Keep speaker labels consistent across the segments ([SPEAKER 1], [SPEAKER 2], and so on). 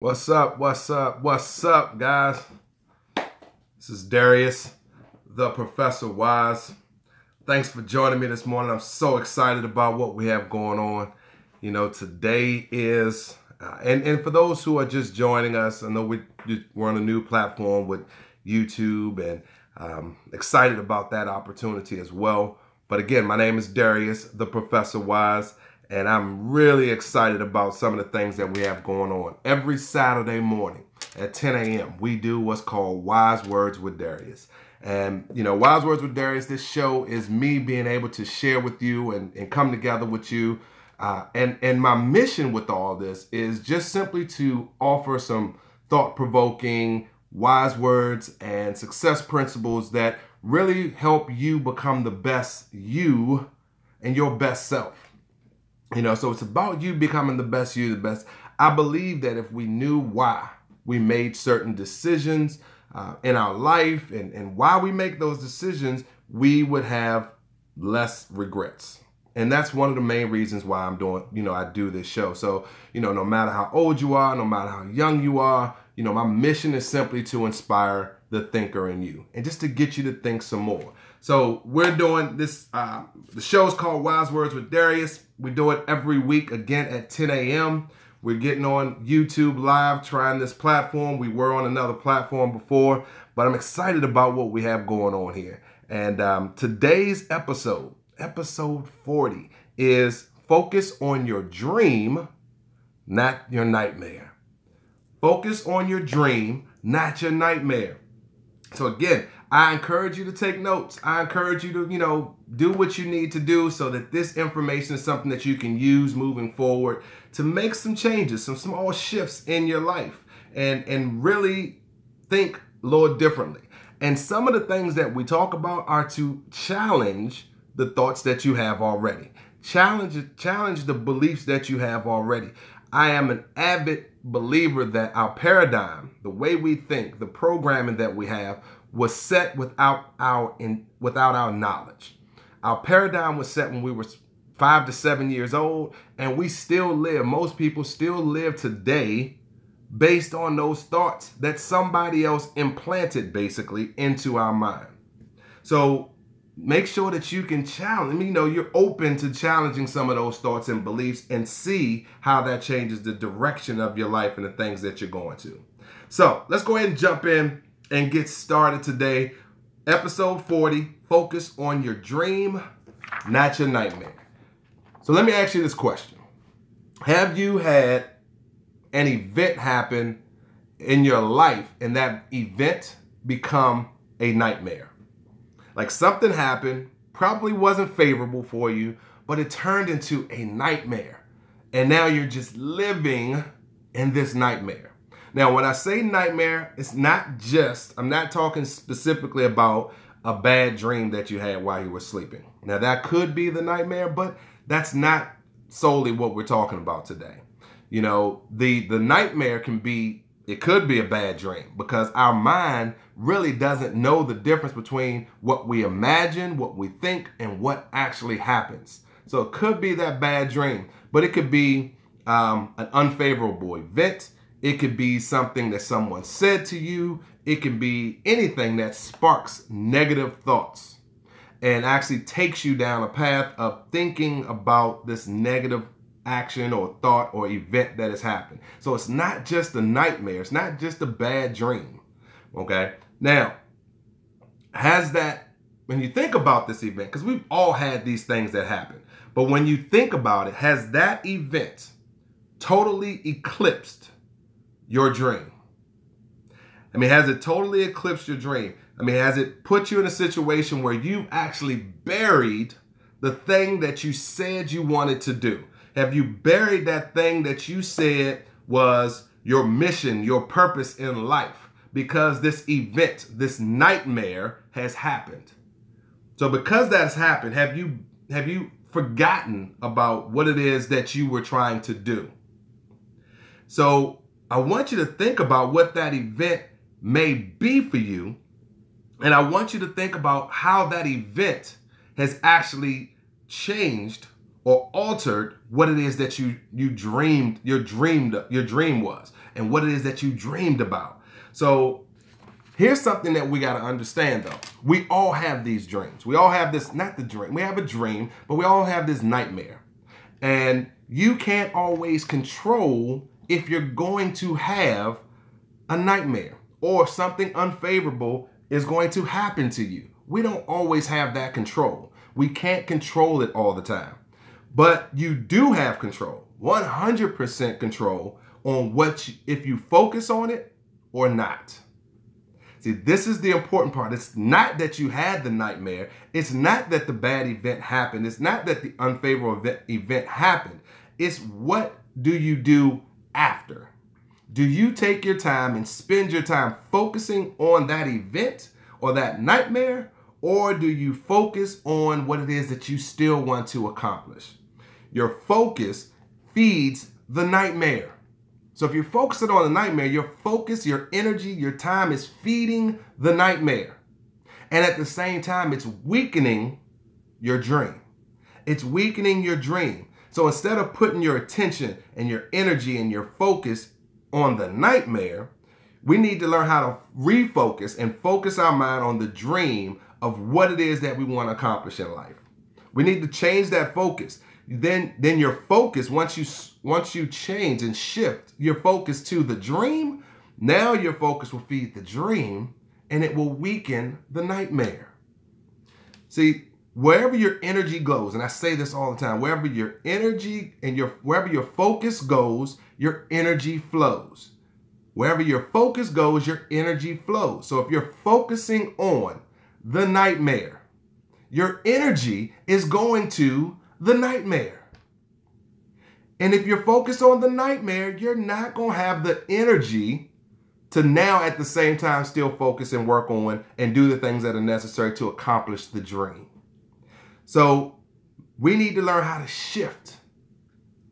[SPEAKER 1] What's up? What's up? What's up, guys? This is Darius, the Professor Wise. Thanks for joining me this morning. I'm so excited about what we have going on. You know, today is, and for those who are just joining us, I know we're on a new platform with YouTube, and excited about that opportunity as well. But again, my name is Darius, the Professor Wise. And I'm really excited about some of the things that we have going on. Every Saturday morning at 10 a.m., we do what's called Wise Words with Darius. And, you know, Wise Words with Darius, this show is me being able to share with you and come together with you. And my mission with all this is just simply to offer some thought-provoking, wise words and success principles that really help you become the best you and your best self. You know, so it's about you becoming the best you, the best. I believe that if we knew why we made certain decisions in our life and why we make those decisions, we would have less regrets. And that's one of the main reasons why I'm doing, I do this show. So, no matter how old you are, no matter how young you are, my mission is simply to inspire the thinker in you and just to get you to think some more. So we're doing this, the show's called Wise Words with Darius. We do it every week again at 10 a.m. We're getting on YouTube Live, trying this platform. We were on another platform before, but I'm excited about what we have going on here. And today's episode 40, is focus on your dream, not your nightmare. Focus on your dream, not your nightmare. So again, I encourage you to take notes. I encourage you to, do what you need to do so that this information is something that you can use moving forward to make some changes, some small shifts in your life and really think a little differently. And some of the things that we talk about are to challenge the thoughts that you have already. Challenge the beliefs that you have already. I am an avid believer that our paradigm, the way we think, the programming that we have was set without our knowledge. Our paradigm was set when we were 5 to 7 years old, and we still live. Most people still live today based on those thoughts that somebody else implanted basically into our mind. So make sure that you can challenge, you're open to challenging some of those thoughts and beliefs and see how that changes the direction of your life and the things that you're going to. So let's go ahead and jump in and get started today. Episode 40, focus on your dream, not your nightmare. So let me ask you this question. Have you had an event happen in your life and that event become a nightmare? Like something happened, probably wasn't favorable for you, but it turned into a nightmare. And now you're just living in this nightmare. Now, when I say nightmare, it's not just, I'm not talking specifically about a bad dream that you had while you were sleeping. Now, that could be the nightmare, but that's not solely what we're talking about today. The nightmare could be a bad dream because our mind really doesn't know the difference between what we imagine, what we think, and what actually happens. So it could be that bad dream, but it could be an unfavorable event. It could be something that someone said to you. It can be anything that sparks negative thoughts and actually takes you down a path of thinking about this negative action or thought or event that has happened. So it's not just a nightmare. It's not just a bad dream. Okay. Now, when you think about this event, because we've all had these things that happen, but when you think about it, has that event totally eclipsed your dream? Has it totally eclipsed your dream? Has it put you in a situation where you've actually buried the thing that you said you wanted to do? Have you buried that thing that you said was your mission, your purpose in life? Because this event, this nightmare has happened. So because that's happened, have you forgotten about what it is that you were trying to do? So I want you to think about what that event may be for you. And I want you to think about how that event has actually changed or altered what it is that your dream was. and what it is that you dreamed about. So here's something that we got to understand though. We all have these dreams. We all have this, not the dream, we have a dream, but we all have this nightmare. And you can't always control if you're going to have a nightmare or something unfavorable is going to happen to you. We don't always have that control. We can't control it all the time. But you do have control, 100% control on if you focus on it or not. See, this is the important part. It's not that you had the nightmare. It's not that the bad event happened. It's not that the unfavorable event happened. It's what do you do after? Do you take your time and spend your time focusing on that event or that nightmare? Or do you focus on what it is that you still want to accomplish? Your focus feeds the nightmare. So if you're focusing on the nightmare, your focus, your energy, your time is feeding the nightmare. And at the same time, it's weakening your dream. It's weakening your dream. So instead of putting your attention and your energy and your focus on the nightmare, we need to learn how to refocus and focus our mind on the dream of what it is that we want to accomplish in life. We need to change that focus. Then your focus, once you change and shift your focus to the dream, now your focus will feed the dream and it will weaken the nightmare. See, wherever your energy goes, and I say this all the time, wherever your energy and wherever your focus goes, your energy flows. Wherever your focus goes, your energy flows. So if you're focusing on the nightmare, your energy is going to the nightmare. And if you're focused on the nightmare, you're not going to have the energy to now at the same time still focus and work on and do the things that are necessary to accomplish the dream. So we need to learn how to shift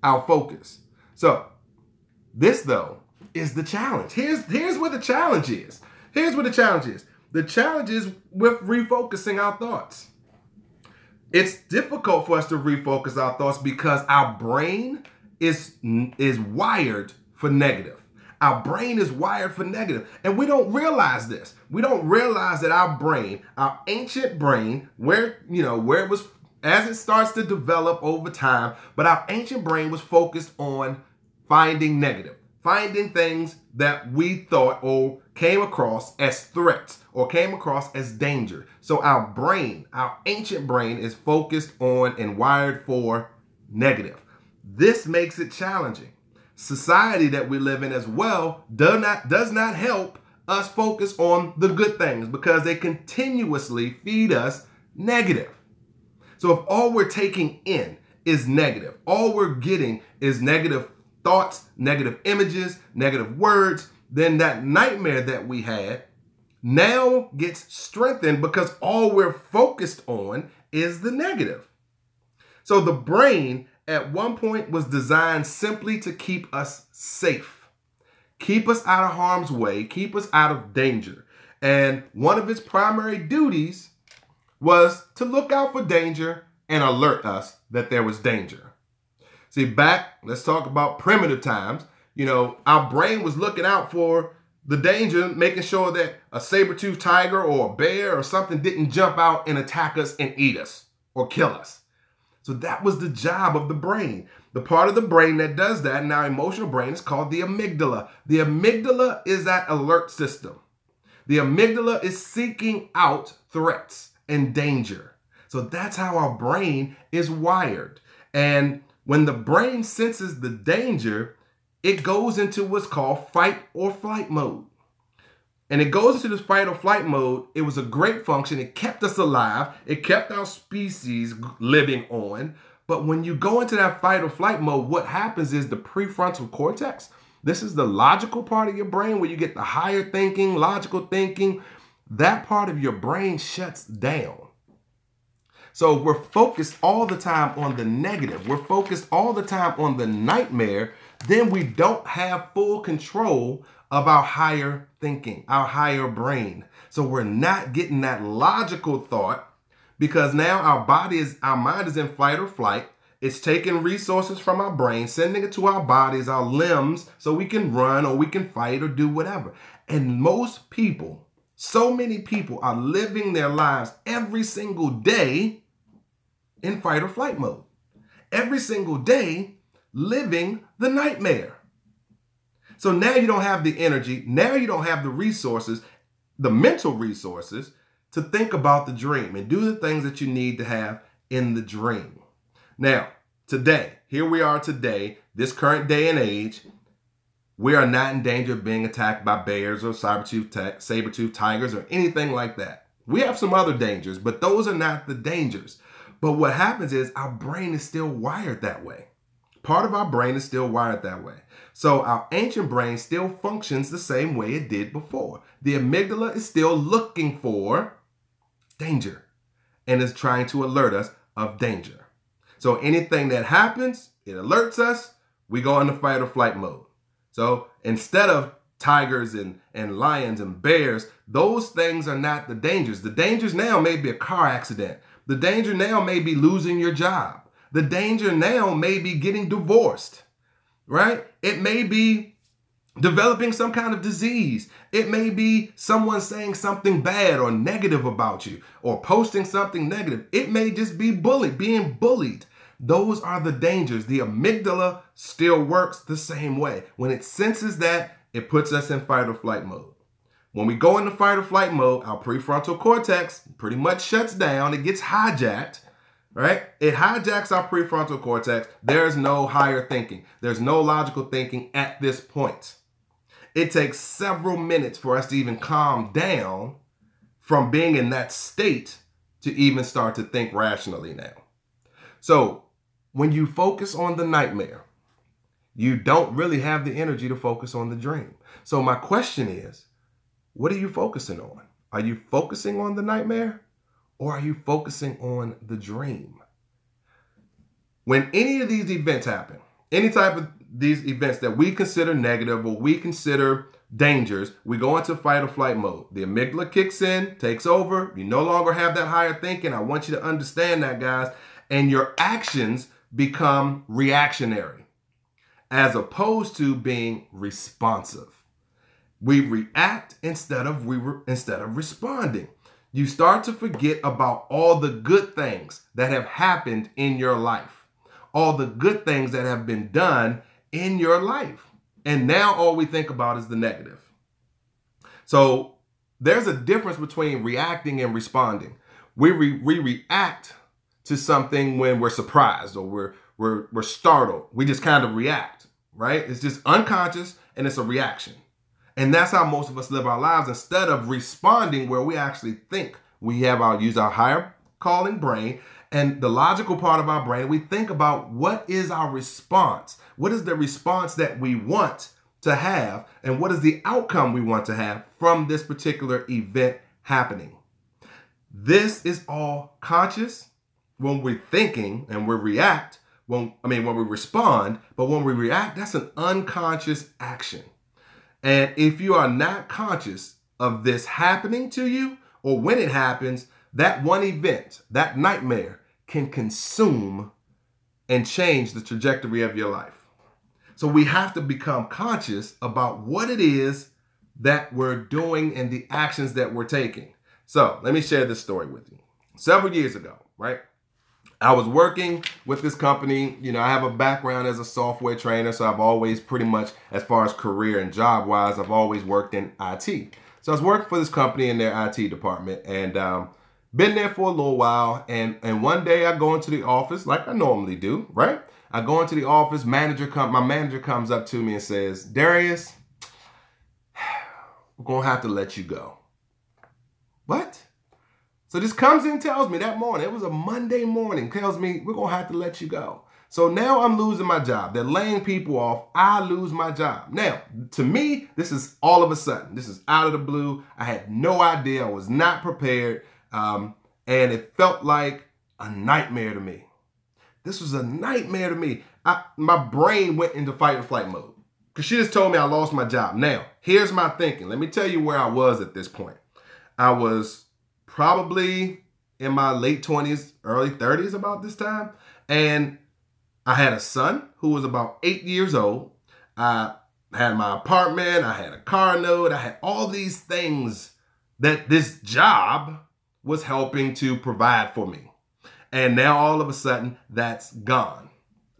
[SPEAKER 1] our focus. So this though is the challenge. Here's where the challenge is. Here's where the challenge is. The challenge is with refocusing our thoughts. It's difficult for us to refocus our thoughts because our brain is wired for negative. Our brain is wired for negative. And we don't realize this. We don't realize that our brain, our ancient brain, where it was, as it starts to develop over time, but our ancient brain was focused on finding negative, finding things that we thought or came across as threats or came across as danger. So our brain, our ancient brain, is focused on and wired for negative. This makes it challenging. Society that we live in as well does not help us focus on the good things because they continuously feed us negative. So if all we're taking in is negative, all we're getting is negative thoughts, negative images, negative words, then that nightmare that we had now gets strengthened because all we're focused on is the negative. So the brain at one point was designed simply to keep us safe, keep us out of harm's way, keep us out of danger. And one of its primary duties was to look out for danger and alert us that there was danger. See, let's talk about primitive times. Our brain was looking out for the danger, making sure that a saber-toothed tiger or a bear or something didn't jump out and attack us and eat us or kill us. So that was the job of the brain. The part of the brain that does that in our emotional brain is called the amygdala. The amygdala is that alert system. The amygdala is seeking out threats and danger. So that's how our brain is wired. And when the brain senses the danger, it goes into what's called fight or flight mode. And it goes into this fight or flight mode. It was a great function. It kept us alive. It kept our species living on. But when you go into that fight or flight mode, what happens is the prefrontal cortex, this is the logical part of your brain where you get the higher thinking, logical thinking. That part of your brain shuts down. So we're focused all the time on the negative. We're focused all the time on the nightmare. Then we don't have full control of our higher thinking, our higher brain. So we're not getting that logical thought because now our mind is in fight or flight. It's taking resources from our brain, sending it to our bodies, our limbs, so we can run or we can fight or do whatever. And most people, so many people are living their lives every single day in fight or flight mode. Every single day living the nightmare. So now you don't have the energy, now you don't have the resources, the mental resources to think about the dream and do the things that you need to have in the dream. Now, today, here we are today, this current day and age, we are not in danger of being attacked by bears or saber-toothed tigers or anything like that. We have some other dangers, but those are not the dangers. But what happens is our brain is still wired that way. Part of our brain is still wired that way. So our ancient brain still functions the same way it did before. The amygdala is still looking for danger and is trying to alert us of danger. So anything that happens, it alerts us, we go into fight or flight mode. So instead of tigers and lions and bears, those things are not the dangers. The dangers now may be a car accident. The danger now may be losing your job. The danger now may be getting divorced, right? It may be developing some kind of disease. It may be someone saying something bad or negative about you or posting something negative. It may just be being bullied. Those are the dangers. The amygdala still works the same way. When it senses that, it puts us in fight or flight mode. When we go into fight or flight mode, our prefrontal cortex pretty much shuts down. It gets hijacked, right? It hijacks our prefrontal cortex. There's no higher thinking. There's no logical thinking at this point. It takes several minutes for us to even calm down from being in that state to even start to think rationally now. So when you focus on the nightmare, you don't really have the energy to focus on the dream. So my question is, what are you focusing on? Are you focusing on the nightmare or are you focusing on the dream? When any of these events happen, any type of these events that we consider negative or we consider dangers, we go into fight or flight mode. The amygdala kicks in, takes over. You no longer have that higher thinking. I want you to understand that, guys. And your actions become reactionary as opposed to being responsive. We react instead of responding. You start to forget about all the good things that have happened in your life, all the good things that have been done in your life. And now all we think about is the negative. So there's a difference between reacting and responding. We react to something when we're surprised or we're startled. We just kind of react, right? It's just unconscious and it's a reaction. And that's how most of us live our lives instead of responding where we actually think. We use our higher calling brain and the logical part of our brain. We think about what is our response? What is the response that we want to have? And what is the outcome we want to have from this particular event happening? This is all conscious when we're thinking and we react, when we respond, but when we react, that's an unconscious action. And if you are not conscious of this happening to you or when it happens, that one event, that nightmare can consume and change the trajectory of your life. So we have to become conscious about what it is that we're doing and the actions that we're taking. So let me share this story with you. Several years ago, right? I was working with this company. You know, I have a background as a software trainer, so I've always pretty much, as far as career and job-wise, I've always worked in IT. So I was working for this company in their IT department and been there for a little while. And one day I go into the office like I normally do, right? I go into the office, my manager comes up to me and says, Darius, we're going to have to let you go. What? So this comes in and tells me that morning, it was a Monday morning, tells me we're going to have to let you go. So now I'm losing my job. They're laying people off. I lose my job. Now, to me, this is all of a sudden. This is out of the blue. I had no idea. I was not prepared. And it felt like a nightmare to me. This was a nightmare to me. My brain went into fight or flight mode because she just told me I lost my job. Now, here's my thinking. Let me tell you where I was at this point. I was probably in my late 20s, early 30s about this time. And I had a son who was about 8 years old. I had my apartment. I had a car note. I had all these things that this job was helping to provide for me. And now all of a sudden that's gone.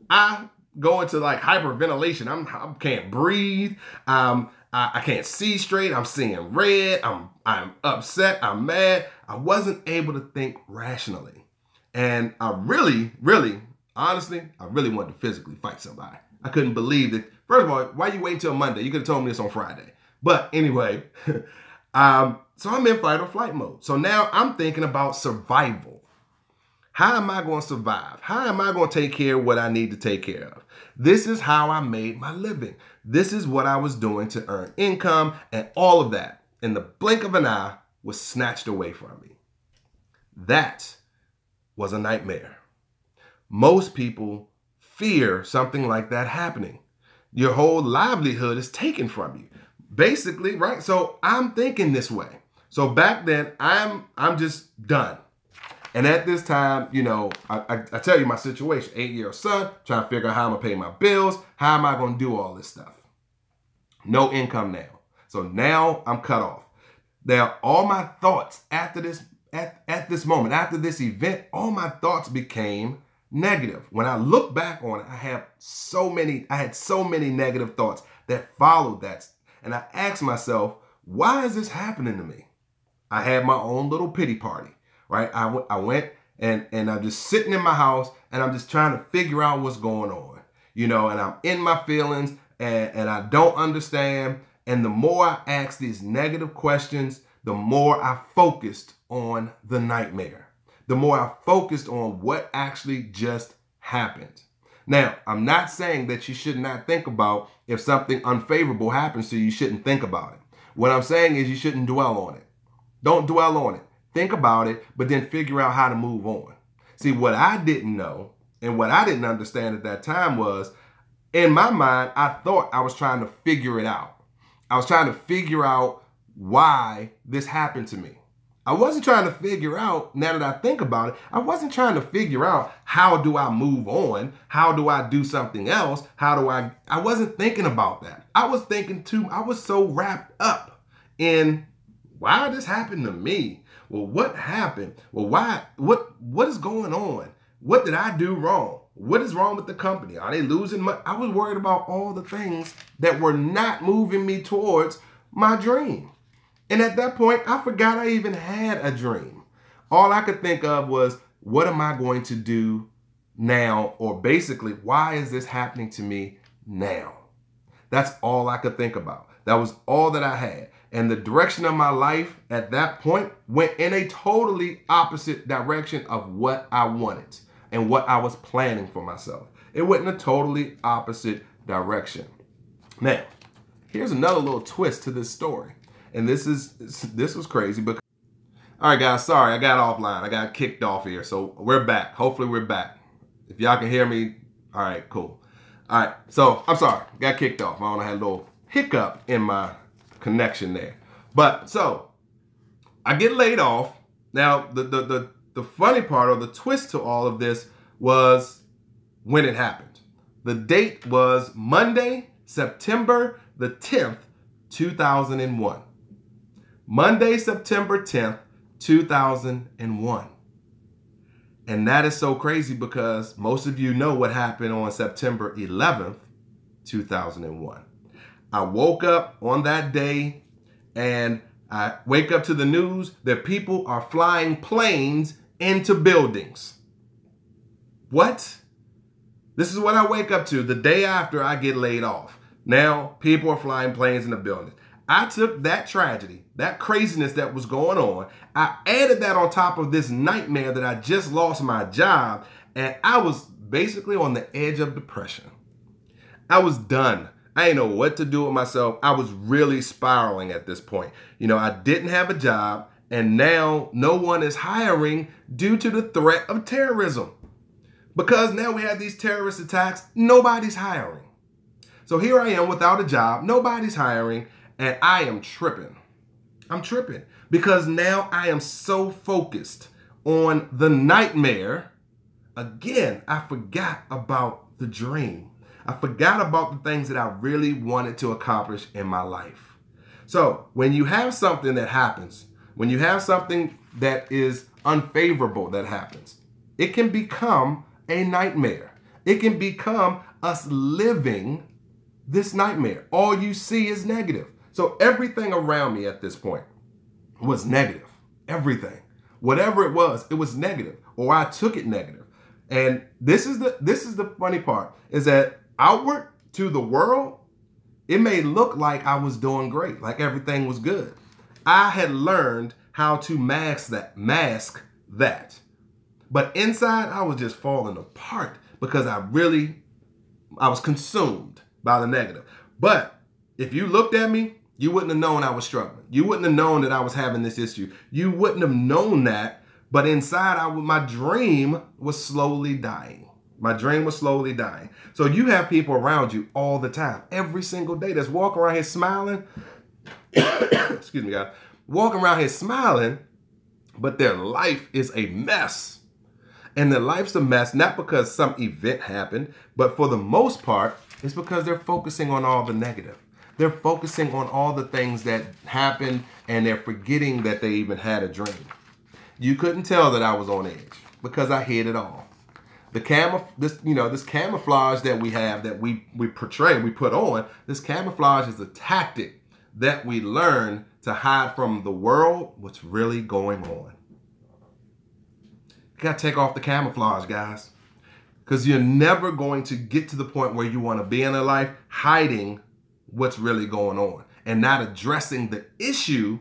[SPEAKER 1] I go into like hyperventilation. I can't breathe. I can't see straight. I'm seeing red. I'm upset. I'm mad. I wasn't able to think rationally. And I really, honestly, I really wanted to physically fight somebody. I couldn't believe that. First of all, why you wait till Monday? You could have told me this on Friday. But anyway, so I'm in fight or flight mode. So now I'm thinking about survival. How am I going to survive? How am I going to take care of what I need to take care of? This is how I made my living. This is what I was doing to earn income, and all of that, in the blink of an eye, was snatched away from me. That was a nightmare. Most people fear something like that happening. Your whole livelihood is taken from you. Basically, right? So I'm thinking this way. So back then, I'm just done. And at this time, you know, I tell you my situation. 8-year-old son, trying to figure out how I'm going to pay my bills. How am I going to do all this stuff? No income now. So now I'm cut off. Now, all my thoughts after this, at this moment, after this event, all my thoughts became negative. When I look back on it, I had so many negative thoughts that followed that. And I asked myself, why is this happening to me? I had my own little pity party. Right? I went and I'm just sitting in my house and I'm just trying to figure out what's going on, you know, and I'm in my feelings and I don't understand. And the more I asked these negative questions, the more I focused on the nightmare, the more I focused on what actually just happened. Now, I'm not saying that you should not think about if something unfavorable happens to you, you shouldn't think about it. What I'm saying is you shouldn't dwell on it. Don't dwell on it. Think about it, but then figure out how to move on. See, what I didn't know and what I didn't understand at that time was, in my mind, I thought I was trying to figure it out. I was trying to figure out why this happened to me. I wasn't trying to figure out, now that I think about it, I wasn't trying to figure out how do I move on? How do I do something else? I wasn't thinking about that. I was so wrapped up in why did this happen to me? Well, what happened? Well, why? What is going on? What did I do wrong? What is wrong with the company? Are they losing money? I was worried about all the things that were not moving me towards my dream. And at that point, I forgot I even had a dream. All I could think of was, what am I going to do now? Or basically, why is this happening to me now? That's all I could think about. That was all that I had. And the direction of my life at that point went in a totally opposite direction of what I wanted and what I was planning for myself. It went in a totally opposite direction. Now, here's another little twist to this story. And this was crazy because, all right, guys, sorry, I got offline. I got kicked off here. So we're back. Hopefully we're back. If y'all can hear me, all right, cool. All right, so I'm sorry, got kicked off. I had a little hiccup in my connection there. But so I get laid off. Now the funny part, or the twist to all of this, was when it happened. The date was Monday, September the 10th, 2001. Monday, September 10th, 2001. And that is so crazy because most of you know what happened on September 11th, 2001. I woke up on that day and I wake up to the news that people are flying planes into buildings. What? This is what I wake up to the day after I get laid off. Now people are flying planes into buildings. I took that tragedy, that craziness that was going on, I added that on top of this nightmare that I just lost my job, and I was basically on the edge of depression. I was done. I didn't know what to do with myself. I was really spiraling at this point. You know, I didn't have a job, and now no one is hiring due to the threat of terrorism. Because now we have these terrorist attacks, nobody's hiring. So here I am without a job, nobody's hiring, and I am tripping. I'm tripping because now I am so focused on the nightmare. Again, I forgot about the dream. I forgot about the things that I really wanted to accomplish in my life. So when you have something that happens, when you have something that is unfavorable that happens, it can become a nightmare. It can become us living this nightmare. All you see is negative. So everything around me at this point was negative. Everything. Whatever it was negative, or I took it negative. And this is the funny part, is that outward to the world, it may look like I was doing great, like everything was good. I had learned how to mask that. But inside, I was just falling apart because I was consumed by the negative. But if you looked at me, you wouldn't have known I was struggling. You wouldn't have known that I was having this issue. You wouldn't have known that. But inside, my dream was slowly dying. My dream was slowly dying. So you have people around you all the time, every single day, that's walking around here smiling. Excuse me, guys. Walking around here smiling, but their life is a mess. And their life's a mess, not because some event happened, but for the most part, it's because they're focusing on all the negative. They're focusing on all the things that happened, and they're forgetting that they even had a dream. You couldn't tell that I was on edge because I hid it all. This camouflage that we have, that we portray, we put on, this camouflage is a tactic that we learn to hide from the world what's really going on. You gotta take off the camouflage, guys, because you're never going to get to the point where you want to be in a life hiding what's really going on and not addressing the issue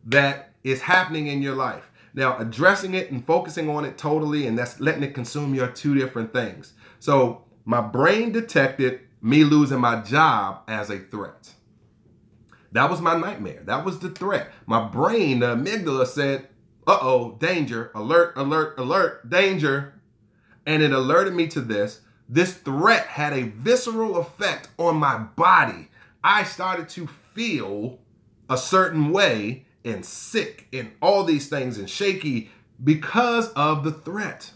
[SPEAKER 1] that is happening in your life. Now, addressing it and focusing on it totally and that's letting it consume you are two different things. So my brain detected me losing my job as a threat. That was my nightmare. That was the threat. My brain, the amygdala, said, uh-oh, danger, alert, alert, alert, danger. And it alerted me to this. This threat had a visceral effect on my body. I started to feel a certain way and sick and all these things and shaky because of the threat.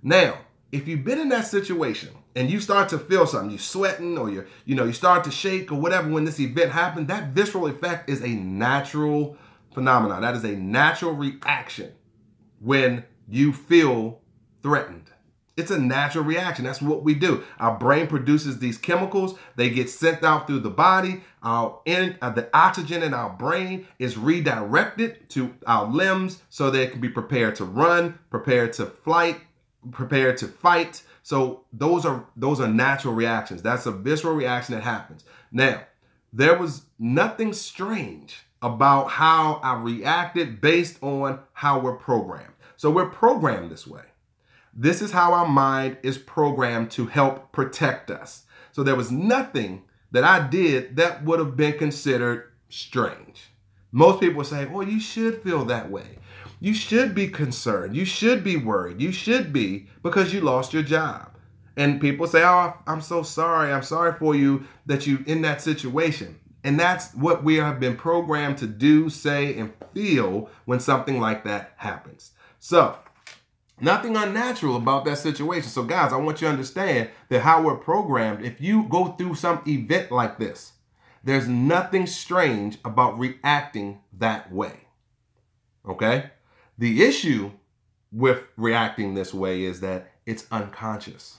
[SPEAKER 1] Now, if you've been in that situation and you start to feel something, you're sweating or you start to shake or whatever when this event happened, that visceral effect is a natural phenomenon. That is a natural reaction when you feel threatened. It's a natural reaction. That's what we do. Our brain produces these chemicals. They get sent out through the body. The oxygen in our brain is redirected to our limbs so they can be prepared to run, prepared to flight, prepared to fight. So those are natural reactions. That's a visceral reaction that happens. Now, there was nothing strange about how I reacted based on how we're programmed. So we're programmed this way. This is how our mind is programmed to help protect us. So there was nothing that I did that would have been considered strange. Most people say, well, you should feel that way. You should be concerned. You should be worried. You should be, because you lost your job. And people say, oh, I'm so sorry. I'm sorry for you that you're in that situation. And that's what we have been programmed to do, say, and feel when something like that happens. So nothing unnatural about that situation. So guys, I want you to understand that how we're programmed, if you go through some event like this, there's nothing strange about reacting that way. Okay? The issue with reacting this way is that it's unconscious.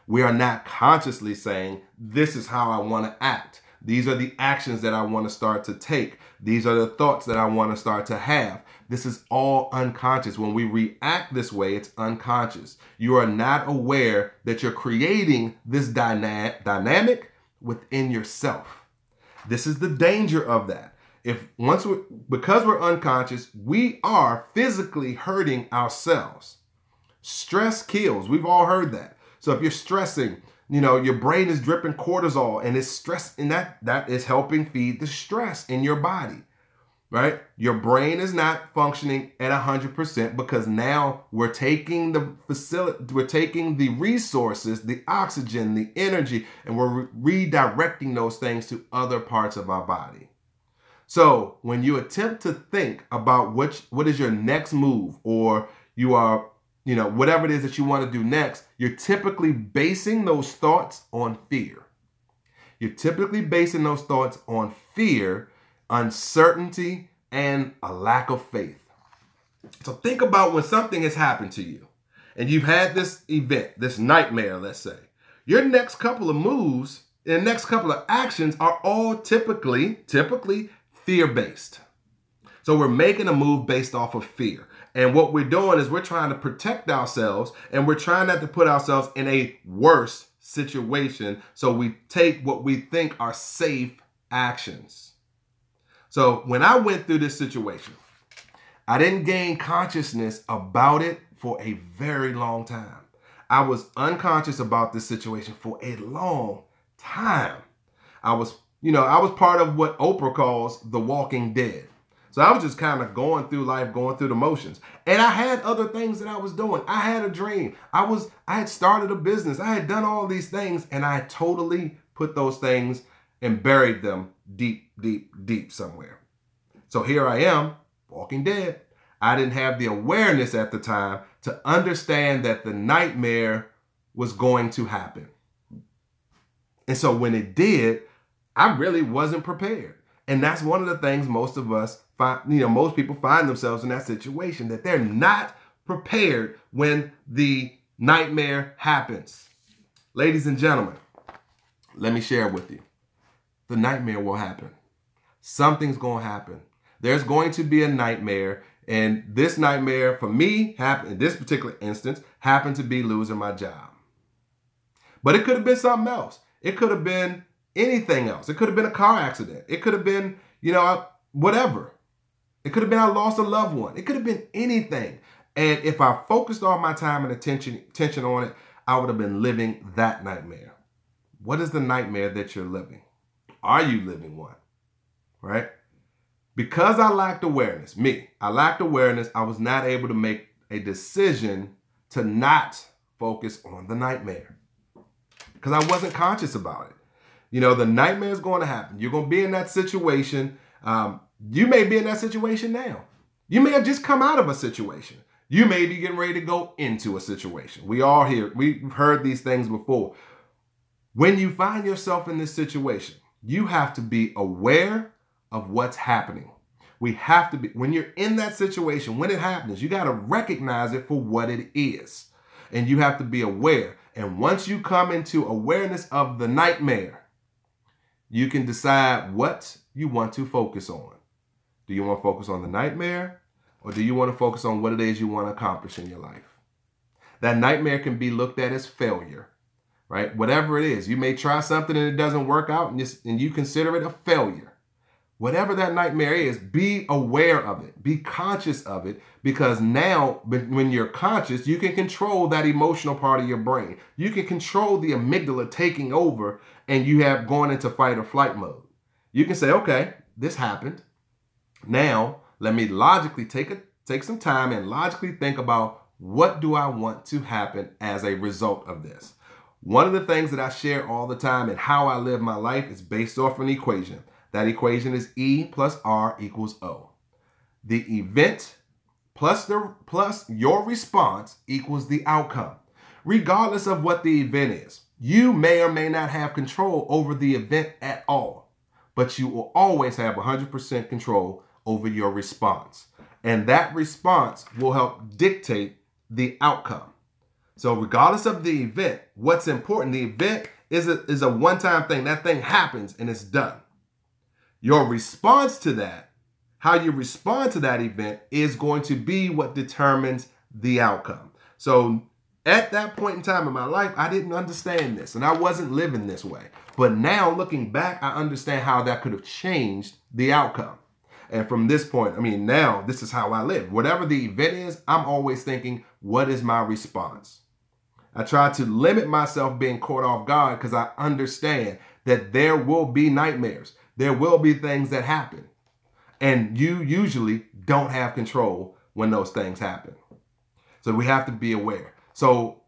[SPEAKER 1] We are not consciously saying, this is how I want to act. These are the actions that I want to start to take. These are the thoughts that I want to start to have. This is all unconscious. When we react this way, it's unconscious. You are not aware that you're creating this dynamic within yourself. This is the danger of that. Because we're unconscious, we are physically hurting ourselves. Stress kills. We've all heard that. So if you're stressing, your brain is dripping cortisol and it's stress, and that is helping feed the stress in your body, right? Your brain is not functioning at 100% because now we're taking the resources, the oxygen, the energy, and we're redirecting those things to other parts of our body. So when you attempt to think about what is your next move, or you are whatever it is that you want to do next, you're typically basing those thoughts on fear. You're typically basing those thoughts on fear, uncertainty, and a lack of faith. So think about when something has happened to you and you've had this event, this nightmare, let's say. Your next couple of moves and next couple of actions are all typically fear-based. So we're making a move based off of fear. And what we're doing is we're trying to protect ourselves, and we're trying not to put ourselves in a worse situation. So we take what we think are safe actions. So when I went through this situation, I didn't gain consciousness about it for a very long time. I was unconscious about this situation for a long time. I was part of what Oprah calls the walking dead. So I was just kind of going through life, going through the motions. And I had other things that I was doing. I had a dream. I had started a business. I had done all these things, and I totally put those things and buried them deep, deep, deep somewhere. So here I am, walking dead. I didn't have the awareness at the time to understand that the nightmare was going to happen. And so when it did, I really wasn't prepared. And that's one of the things most people find themselves in that situation, that they're not prepared when the nightmare happens. Ladies and gentlemen, let me share with you. The nightmare will happen. Something's going to happen. There's going to be a nightmare. And this nightmare for me happened in this particular instance, happened to be losing my job. But it could have been something else. It could have been anything else. It could have been a car accident. It could have been, whatever. It could have been I lost a loved one. It could have been anything. And if I focused all my time and attention on it, I would have been living that nightmare. What is the nightmare that you're living? Are you living one? Right? Because I lacked awareness, I was not able to make a decision to not focus on the nightmare because I wasn't conscious about it. The nightmare is going to happen. You're going to be in that situation. You may be in that situation now. You may have just come out of a situation. You may be getting ready to go into a situation. We've heard these things before. When you find yourself in this situation, you have to be aware of what's happening. We have to be, when you're in that situation, when it happens, you got to recognize it for what it is. And you have to be aware. And once you come into awareness of the nightmare, you can decide what you want to focus on. Do you want to focus on the nightmare, or do you want to focus on what it is you want to accomplish in your life? That nightmare can be looked at as failure, right? Whatever it is, you may try something and it doesn't work out, and you consider it a failure. Whatever that nightmare is, be aware of it. Be conscious of it, because now when you're conscious, you can control that emotional part of your brain. You can control the amygdala taking over, and you have gone into fight or flight mode. You can say, okay, this happened. Now, let me logically take some time and logically think about, what do I want to happen as a result of this? One of the things that I share all the time and how I live my life is based off an equation. That equation is E plus R equals O. The event plus your response equals the outcome. Regardless of what the event is, you may or may not have control over the event at all, but you will always have 100% control over your response. And that response will help dictate the outcome. So regardless of the event, what's important, the event is a one-time thing. That thing happens and it's done. Your response to that, how you respond to that event, is going to be what determines the outcome. So at that point in time in my life, I didn't understand this and I wasn't living this way. But now looking back, I understand how that could have changed the outcome. And from this point, now this is how I live. Whatever the event is, I'm always thinking, what is my response? I try to limit myself being caught off guard because I understand that there will be nightmares. There will be things that happen. And you usually don't have control when those things happen. So we have to be aware. So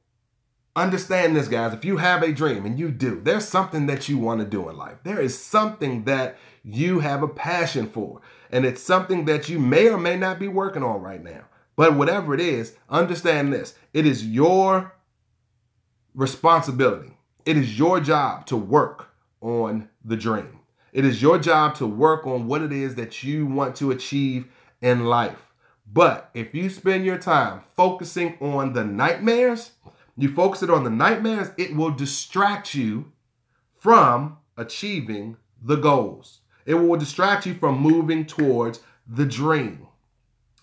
[SPEAKER 1] understand this, guys. If you have a dream, and you do, there's something that you want to do in life. There is something that you have a passion for. And it's something that you may or may not be working on right now. But whatever it is, understand this. It is your responsibility. It is your job to work on the dream. It is your job to work on what it is that you want to achieve in life. But if you spend your time focusing on the nightmares, you focus it on the nightmares, it will distract you from achieving the goals. It will distract you from moving towards the dream.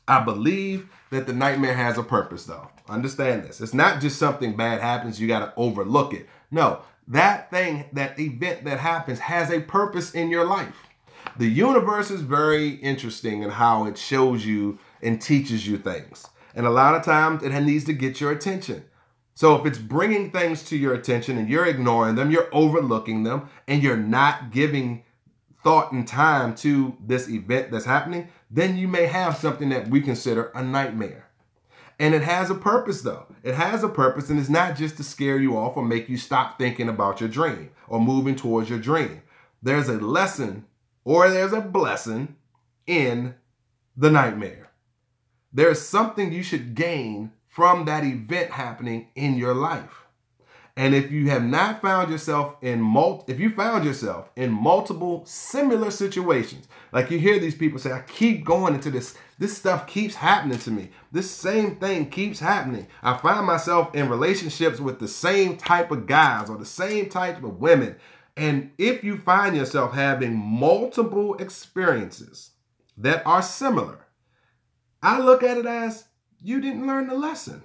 [SPEAKER 1] I believe that the nightmare has a purpose, though. Understand this. It's not just something bad happens, you got to overlook it. No, that thing, that event that happens has a purpose in your life. The universe is very interesting in how it shows you and teaches you things. And a lot of times it needs to get your attention. So if it's bringing things to your attention and you're ignoring them, you're overlooking them, and you're not giving thought and time to this event that's happening, then you may have something that we consider a nightmare. And it has a purpose, though. It has a purpose, and it's not just to scare you off or make you stop thinking about your dream or moving towards your dream. There's a lesson or there's a blessing in the nightmare. There's something you should gain from that event happening in your life. And if you have not found yourself in multiple similar situations, like you hear these people say, I keep going into this stuff keeps happening to me. This same thing keeps happening. I find myself in relationships with the same type of guys or the same type of women. And if you find yourself having multiple experiences that are similar, I look at it as you didn't learn the lesson.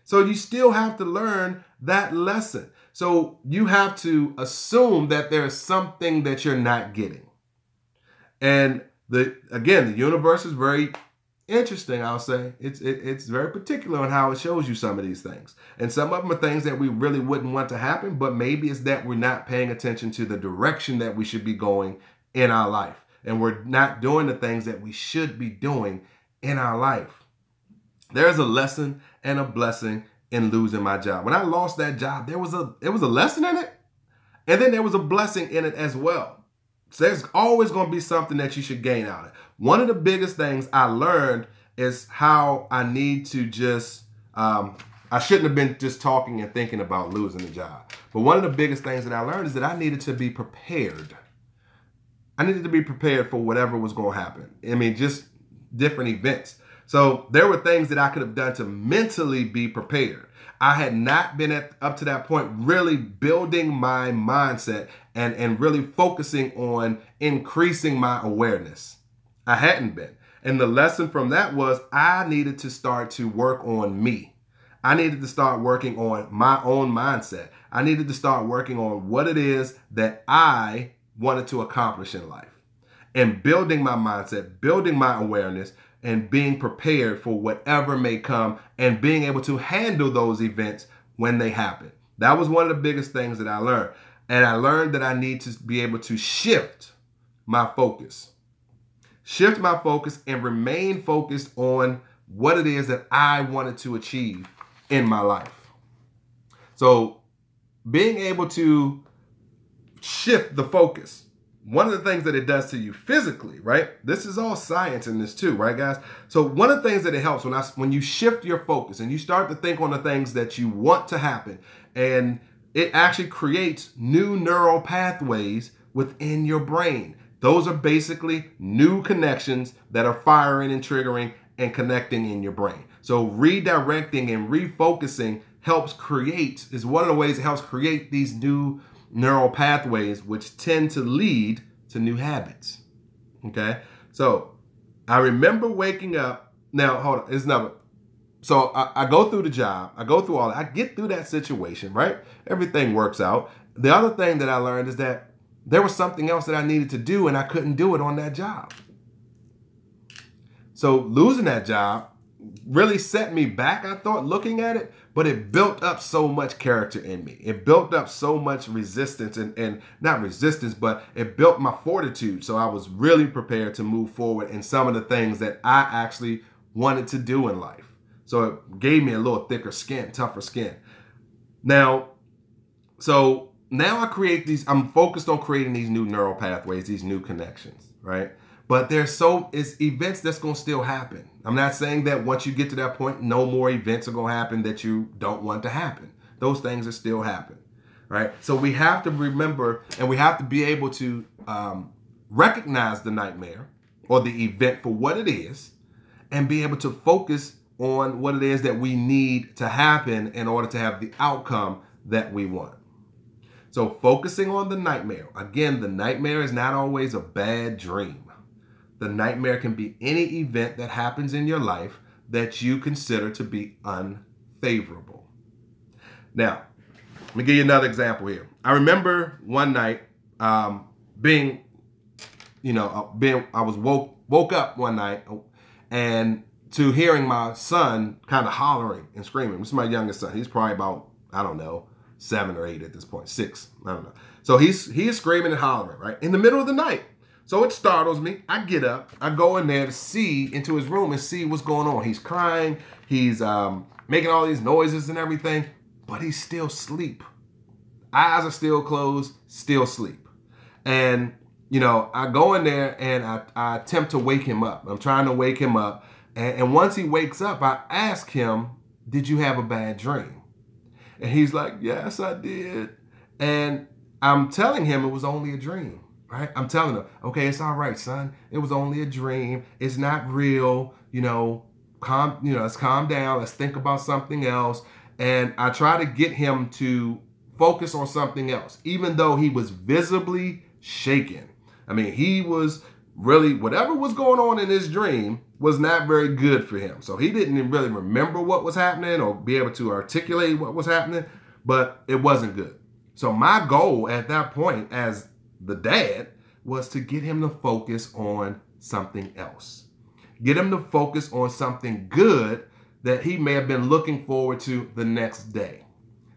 [SPEAKER 1] So you still have to learn that lesson. So you have to assume that there's something that you're not getting. And again, the universe is very interesting, I'll say. It's very particular on how it shows you some of these things. And some of them are things that we really wouldn't want to happen, but maybe it's that we're not paying attention to the direction that we should be going in our life. And we're not doing the things that we should be doing in our life. There's a lesson and a blessing in losing my job. When I lost that job, there was a lesson in it, and then there was a blessing in it as well. So there's always going to be something that you should gain out of it. One of the biggest things I learned is how I need to just, I shouldn't have been just talking and thinking about losing the job. But one of the biggest things that I learned is that I needed to be prepared. I needed to be prepared for whatever was going to happen. I mean, just different events. So there were things that I could have done to mentally be prepared. I had not been up to that point really building my mindset and really focusing on increasing my awareness. I hadn't been. And the lesson from that was I needed to start to work on me. I needed to start working on my own mindset. I needed to start working on what it is that I wanted to accomplish in life. And building my mindset, building my awareness, and being prepared for whatever may come and being able to handle those events when they happen. That was one of the biggest things that I learned. And I learned that I need to be able to shift my focus. Shift my focus and remain focused on what it is that I wanted to achieve in my life. So being able to shift the focus, one of the things that it does to you physically, right? This is all science in this too, right, guys? So one of the things that it helps when you shift your focus and you start to think on the things that you want to happen, and it actually creates new neural pathways within your brain. Those are basically new connections that are firing and triggering and connecting in your brain. So redirecting and refocusing is one of the ways it helps create these new neural pathways, which tend to lead to new habits. Okay, so I remember waking up. Now, hold on, it's never. So I go through the job, I go through all that, I get through that situation, right? Everything works out. The other thing that I learned is that there was something else that I needed to do, and I couldn't do it on that job. So losing that job really set me back, I thought, looking at it, but it built up so much character in me. It built up so much resistance and not resistance, but it built my fortitude. So I was really prepared to move forward in some of the things that I actually wanted to do in life. So it gave me a little thicker skin, tougher skin. Now I create these, I'm focused on creating these new neural pathways, these new connections, right? But it's events that's going to still happen. I'm not saying that once you get to that point, no more events are going to happen that you don't want to happen. Those things are still happening, right? So we have to remember, and we have to be able to recognize the nightmare or the event for what it is, and be able to focus on what it is that we need to happen in order to have the outcome that we want. So focusing on the nightmare. Again, the nightmare is not always a bad dream. The nightmare can be any event that happens in your life that you consider to be unfavorable. Now, let me give you another example here. I remember one night I was woke up one night and to hearing my son kind of hollering and screaming. This is my youngest son. He's probably about, I don't know, 7 or 8 at this point, 6, I don't know. So he is screaming and hollering, right, in the middle of the night. So it startles me. I get up, I go in there to see into his room and see what's going on. He's crying, he's making all these noises and everything, but he's still asleep. Eyes are still closed, still asleep. And, I go in there and I attempt to wake him up. I'm trying to wake him up. And once he wakes up, I ask him, did you have a bad dream? And he's like, yes, I did. And I'm telling him it was only a dream, right? I'm telling him, okay, it's all right, son. It was only a dream. It's not real. Let's calm down. Let's think about something else. And I try to get him to focus on something else, even though he was visibly shaken. I mean, he was really, whatever was going on in his dream was not very good for him. So he didn't really remember what was happening or be able to articulate what was happening, but it wasn't good. So my goal at that point as the dad was to get him to focus on something else. Get him to focus on something good that he may have been looking forward to the next day.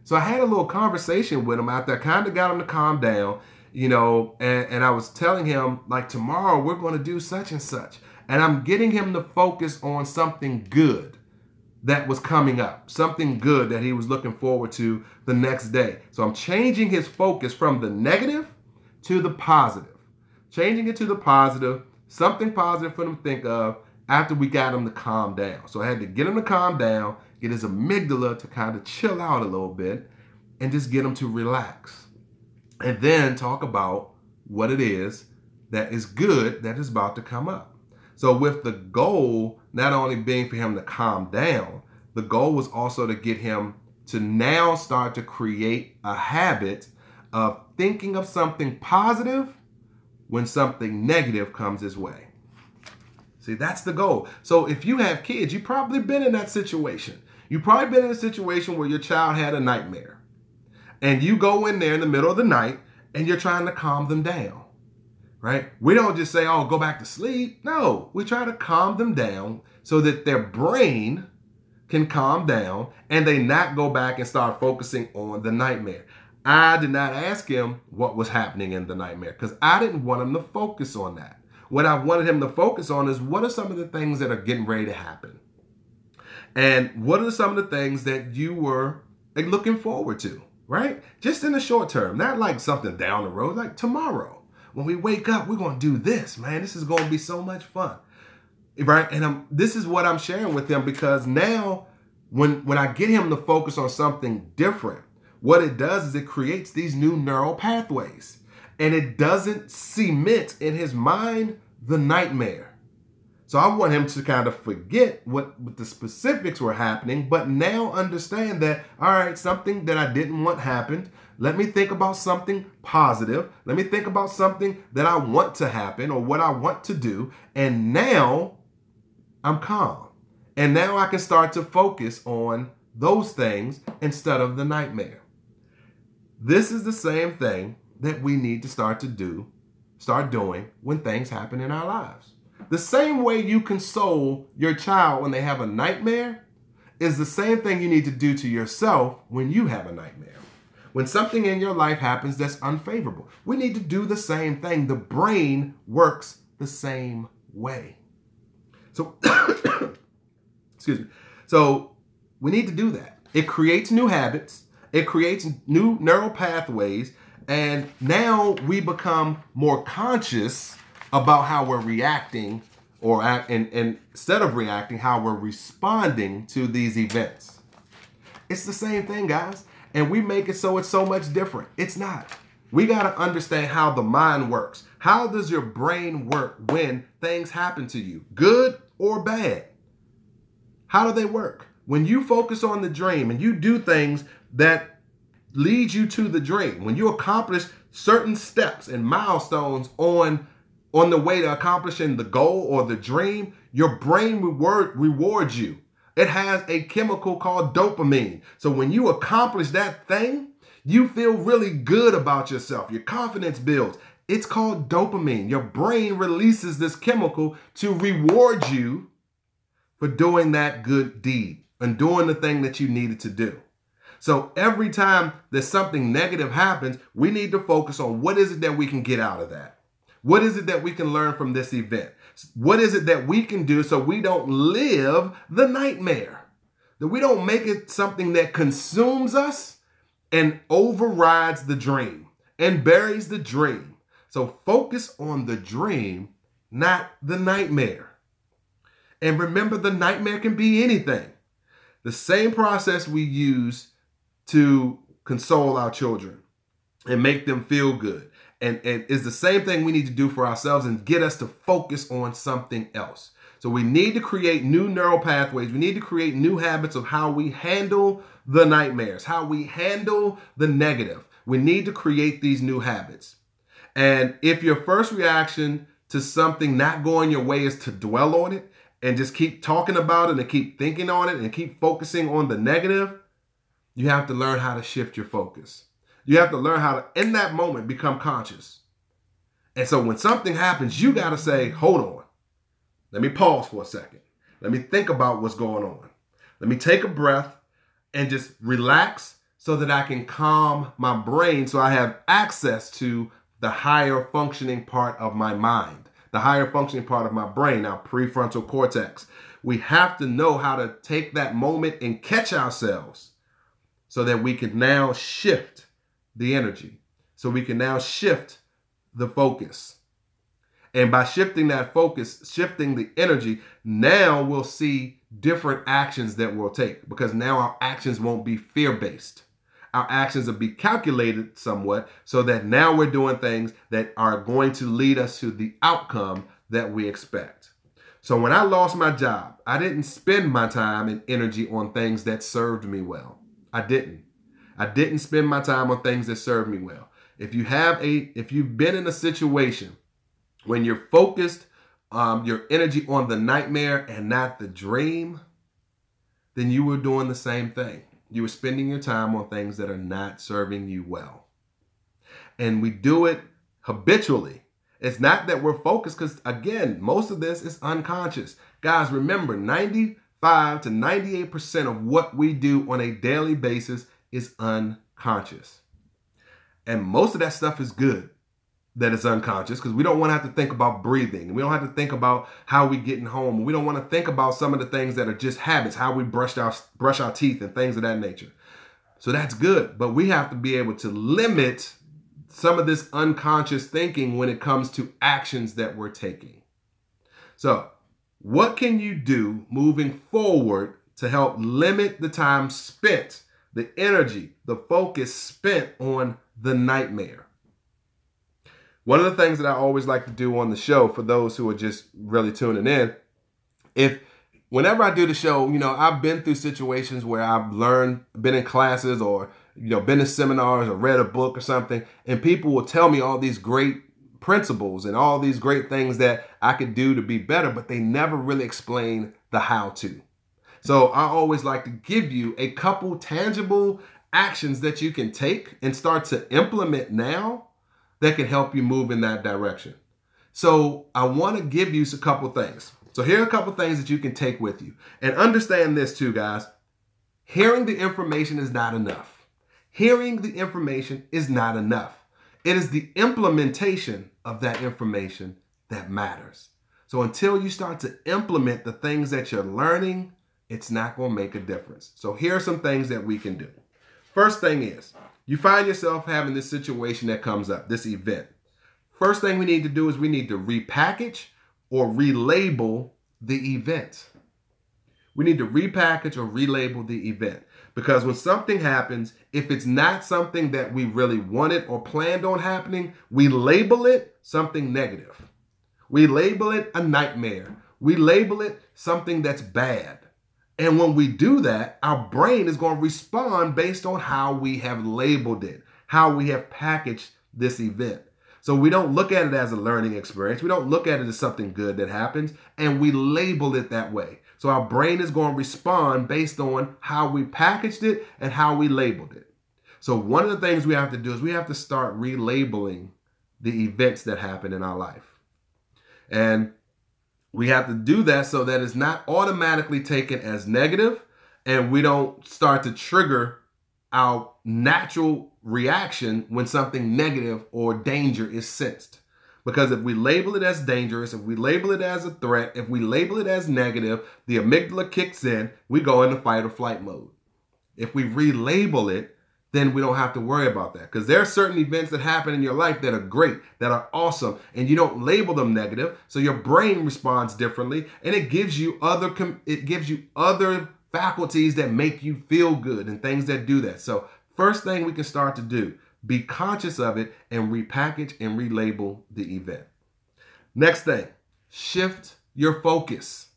[SPEAKER 1] So I had a little conversation with him after I kind of got him to calm down, and I was telling him, like, tomorrow we're going to do such and such. And I'm getting him to focus on something good that was coming up, something good that he was looking forward to the next day. So I'm changing his focus from the negative to the positive, changing it to the positive, something positive for him to think of after we got him to calm down. So I had to get him to calm down, get his amygdala to kind of chill out a little bit, and just get him to relax. And then talk about what it is that is good that is about to come up. So with the goal not only being for him to calm down, the goal was also to get him to now start to create a habit of thinking of something positive when something negative comes his way. See, that's the goal. So if you have kids, you've probably been in that situation. You've probably been in a situation where your child had a nightmare. And you go in there in the middle of the night and you're trying to calm them down. Right? We don't just say, oh, go back to sleep. No, we try to calm them down so that their brain can calm down and they not go back and start focusing on the nightmare. I did not ask him what was happening in the nightmare because I didn't want him to focus on that. What I wanted him to focus on is what are some of the things that are getting ready to happen? And what are some of the things that you were looking forward to, right? Just in the short term, not like something down the road, like tomorrow. When we wake up, we're going to do this, man. This is going to be so much fun, right? And this is what I'm sharing with him because now when I get him to focus on something different, what it does is it creates these new neural pathways and it doesn't cement in his mind the nightmare. So I want him to kind of forget what the specifics were happening, but now understand that, all right, something that I didn't want happened. Let me think about something positive. Let me think about something that I want to happen or what I want to do. And now I'm calm. And now I can start to focus on those things instead of the nightmare. This is the same thing that we need to start doing when things happen in our lives. The same way you console your child when they have a nightmare is the same thing you need to do to yourself when you have a nightmare. When something in your life happens that's unfavorable, we need to do the same thing. The brain works the same way. So, excuse me. So we need to do that. It creates new habits. It creates new neural pathways. And now we become more conscious about how we're reacting and instead of reacting, how we're responding to these events. It's the same thing, guys. And we make it so it's so much different. It's not. We got to understand how the mind works. How does your brain work when things happen to you, good or bad? How do they work? When you focus on the dream and you do things that lead you to the dream, when you accomplish certain steps and milestones on the way to accomplishing the goal or the dream, your brain rewards you. It has a chemical called dopamine. So when you accomplish that thing, you feel really good about yourself. Your confidence builds. It's called dopamine. Your brain releases this chemical to reward you for doing that good deed and doing the thing that you needed to do. So every time that something negative happens, we need to focus on what is it that we can get out of that? What is it that we can learn from this event? What is it that we can do so we don't live the nightmare? That we don't make it something that consumes us and overrides the dream and buries the dream. So focus on the dream, not the nightmare. And remember, the nightmare can be anything. The same process we use to console our children and make them feel good. And it's the same thing we need to do for ourselves and get us to focus on something else. So we need to create new neural pathways. We need to create new habits of how we handle the nightmares, how we handle the negative. We need to create these new habits. And if your first reaction to something not going your way is to dwell on it and just keep talking about it and keep thinking on it and keep focusing on the negative, you have to learn how to shift your focus. You have to learn how to, in that moment, become conscious. And so when something happens, you got to say, hold on. Let me pause for a second. Let me think about what's going on. Let me take a breath and just relax so that I can calm my brain so I have access to the higher functioning part of my mind, the higher functioning part of my brain, our prefrontal cortex. We have to know how to take that moment and catch ourselves so that we can now shift the energy, so we can now shift the focus. And by shifting that focus, shifting the energy, now we'll see different actions that we'll take, because now our actions won't be fear-based. Our actions will be calculated somewhat so that now we're doing things that are going to lead us to the outcome that we expect. So when I lost my job, I didn't spend my time and energy on things that served me well. I didn't spend my time on things that served me well. If you've been in a situation when you're focused your energy on the nightmare and not the dream, then you were doing the same thing. You were spending your time on things that are not serving you well. And we do it habitually. It's not that we're focused, because again, most of this is unconscious. Guys, remember, 95 to 98% of what we do on a daily basis is unconscious. And most of that stuff is good that is unconscious, because we don't want to have to think about breathing. We don't have to think about how we getting home. We don't want to think about some of the things that are just habits, how we brush our teeth and things of that nature. So that's good. But we have to be able to limit some of this unconscious thinking when it comes to actions that we're taking. So what can you do moving forward to help limit the time spent, the energy, the focus spent on the nightmare? One of the things that I always like to do on the show, for those who are just really tuning in, whenever I do the show, I've been through situations where I've learned, been in classes or, been in seminars or read a book or something, and people will tell me all these great principles and all these great things that I could do to be better, but they never really explain the how to. So I always like to give you a couple tangible actions that you can take and start to implement now that can help you move in that direction. So I want to give you a couple things. So here are a couple things that you can take with you. And understand this too, guys. Hearing the information is not enough. Hearing the information is not enough. It is the implementation of that information that matters. So until you start to implement the things that you're learning, it's not going to make a difference. So here are some things that we can do. First thing is, you find yourself having this situation that comes up, this event. first thing we need to do is we need to repackage or relabel the event. We need to repackage or relabel the event. Because when something happens, if it's not something that we really wanted or planned on happening, we label it something negative. We label it a nightmare. We label it something that's bad. And when we do that, our brain is going to respond based on how we have labeled it, how we have packaged this event. So we don't look at it as a learning experience. We don't look at it as something good that happens, and we label it that way. So our brain is going to respond based on how we packaged it and how we labeled it. So one of the things we have to do is we have to start relabeling the events that happen in our life. And we have to do that so that it's not automatically taken as negative, and we don't start to trigger our natural reaction when something negative or danger is sensed. Because if we label it as dangerous, if we label it as a threat, if we label it as negative, the amygdala kicks in, we go into fight or flight mode. If we relabel it, then we don't have to worry about that. Because there are certain events that happen in your life that are great, that are awesome, and you don't label them negative, so your brain responds differently, and it gives you other faculties that make you feel good and things that do that. So first thing we can start to do, be conscious of it and repackage and relabel the event. Next thing, shift your focus.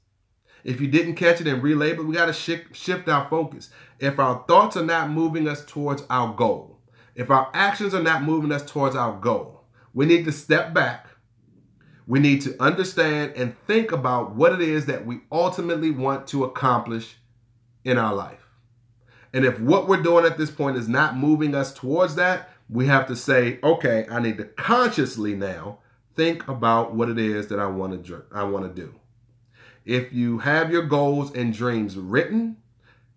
[SPEAKER 1] If you didn't catch it and relabel, we got to shift our focus. If our thoughts are not moving us towards our goal, if our actions are not moving us towards our goal, we need to step back. We need to understand and think about what it is that we ultimately want to accomplish in our life. And if what we're doing at this point is not moving us towards that, we have to say, okay, I need to consciously now think about what it is that I want to do. If you have your goals and dreams written,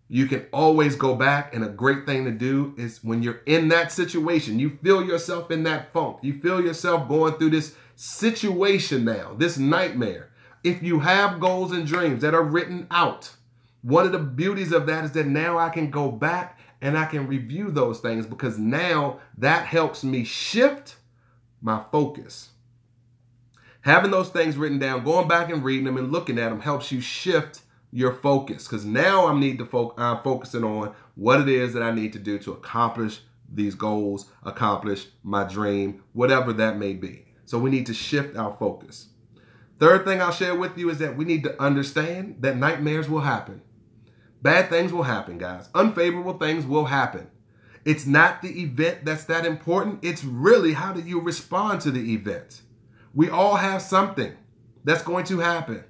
[SPEAKER 1] you can always go back, and a great thing to do is when you're in that situation, you feel yourself in that funk, you feel yourself going through this situation now, this nightmare. If you have goals and dreams that are written out, one of the beauties of that is that now I can go back and I can review those things, because now that helps me shift my focus. Having those things written down, going back and reading them and looking at them helps you shift your focus, because now I'm focusing on what it is that I need to do to accomplish these goals, accomplish my dream, whatever that may be. So we need to shift our focus. Third thing I'll share with you is that we need to understand that nightmares will happen. Bad things will happen, guys. Unfavorable things will happen. It's not the event that's that important. It's really how do you respond to the event. We all have something that's going to happen.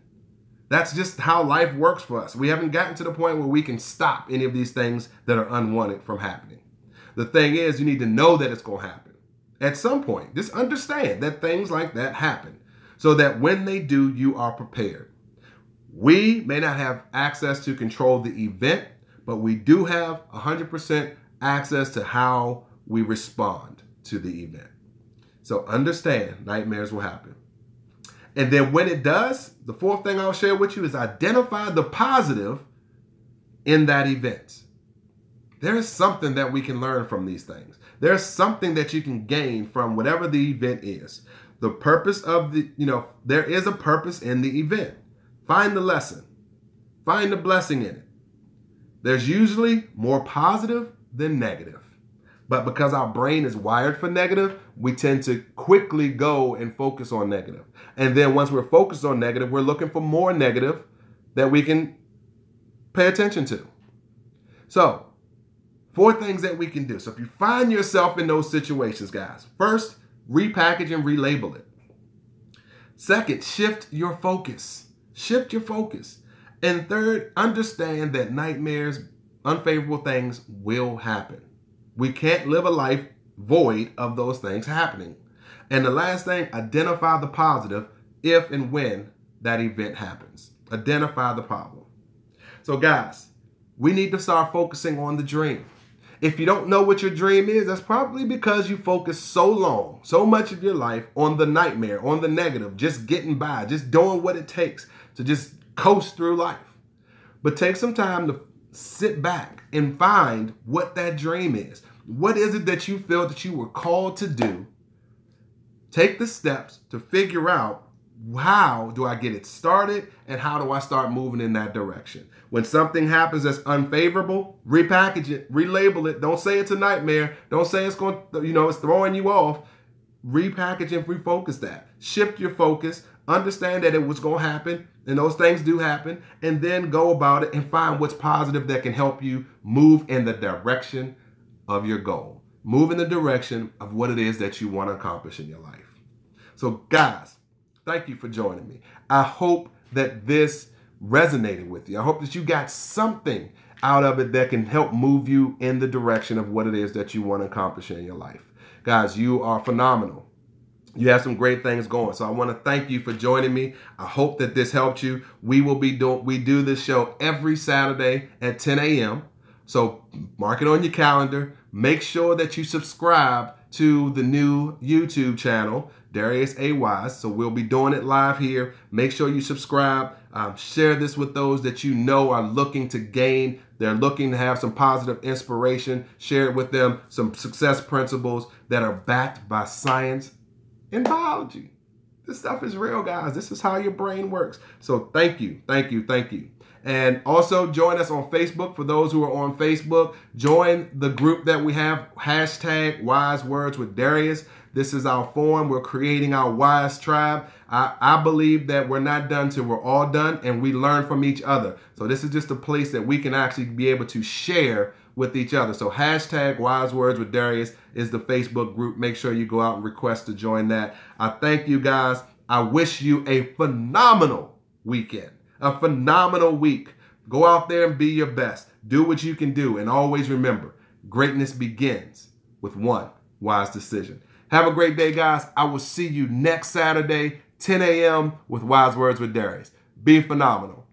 [SPEAKER 1] That's just how life works for us. We haven't gotten to the point where we can stop any of these things that are unwanted from happening. The thing is, you need to know that it's going to happen. At some point, just understand that things like that happen so that when they do, you are prepared. We may not have access to control the event, but we do have 100% access to how we respond to the event. So understand nightmares will happen. And then when it does, the fourth thing I'll share with you is identify the positive in that event. There is something that we can learn from these things. There's something that you can gain from whatever the event is. The purpose of there is a purpose in the event. Find the lesson. Find the blessing in it. There's usually more positive than negative. But because our brain is wired for negative, we tend to quickly go and focus on negative. And then once we're focused on negative, we're looking for more negative that we can pay attention to. So, 4 things that we can do. So if you find yourself in those situations, guys, first, repackage and relabel it. Second, shift your focus. Shift your focus. And third, understand that nightmares, unfavorable things will happen. We can't live a life void of those things happening. And the last thing, identify the positive if and when that event happens. Identify the problem. So guys, we need to start focusing on the dream. If you don't know what your dream is, that's probably because you focus so much of your life on the nightmare, on the negative, just getting by, just doing what it takes to just coast through life. But take some time to sit back and find what that dream is. What is it that you feel that you were called to do take the steps to figure out how do I get it started and how do I start moving in that direction. When something happens that's unfavorable, repackage it, relabel it. Don't say it's a nightmare. Don't say it's going to, it's throwing you off. Repackage and refocus that. Shift your focus. Understand that it was going to happen, and those things do happen, and then go about it and find what's positive that can help you move in the direction of your goal. Move in the direction of what it is that you want to accomplish in your life. So guys, thank you for joining me. I hope that this resonated with you. I hope that you got something out of it that can help move you in the direction of what it is that you want to accomplish in your life. Guys, you are phenomenal. You have some great things going. So I want to thank you for joining me. I hope that this helped you. We do this show every Saturday at 10 a.m. So mark it on your calendar. Make sure that you subscribe to the new YouTube channel, Darius A. Wise. So we'll be doing it live here. Make sure you subscribe. Share this with those that you know are looking to gain. They're looking to have some positive inspiration. Share it with them, some success principles that are backed by science and biology. This stuff is real, guys. This is how your brain works. So thank you, thank you, thank you. And also join us on Facebook. For those who are on Facebook, join the group that we have, hashtag Wise Words with Darius. This is our forum. We're creating our Wise Tribe. I believe that we're not done till we're all done, and we learn from each other. So this is just a place that we can actually be able to share with each other. So hashtag Wise Words with Darius is the Facebook group. Make sure you go out and request to join that. I thank you guys. I wish you a phenomenal weekend, a phenomenal week. Go out there and be your best. Do what you can do. And always remember, greatness begins with one wise decision. Have a great day, guys. I will see you next Saturday, 10 a.m. with Wise Words with Darius. Be phenomenal.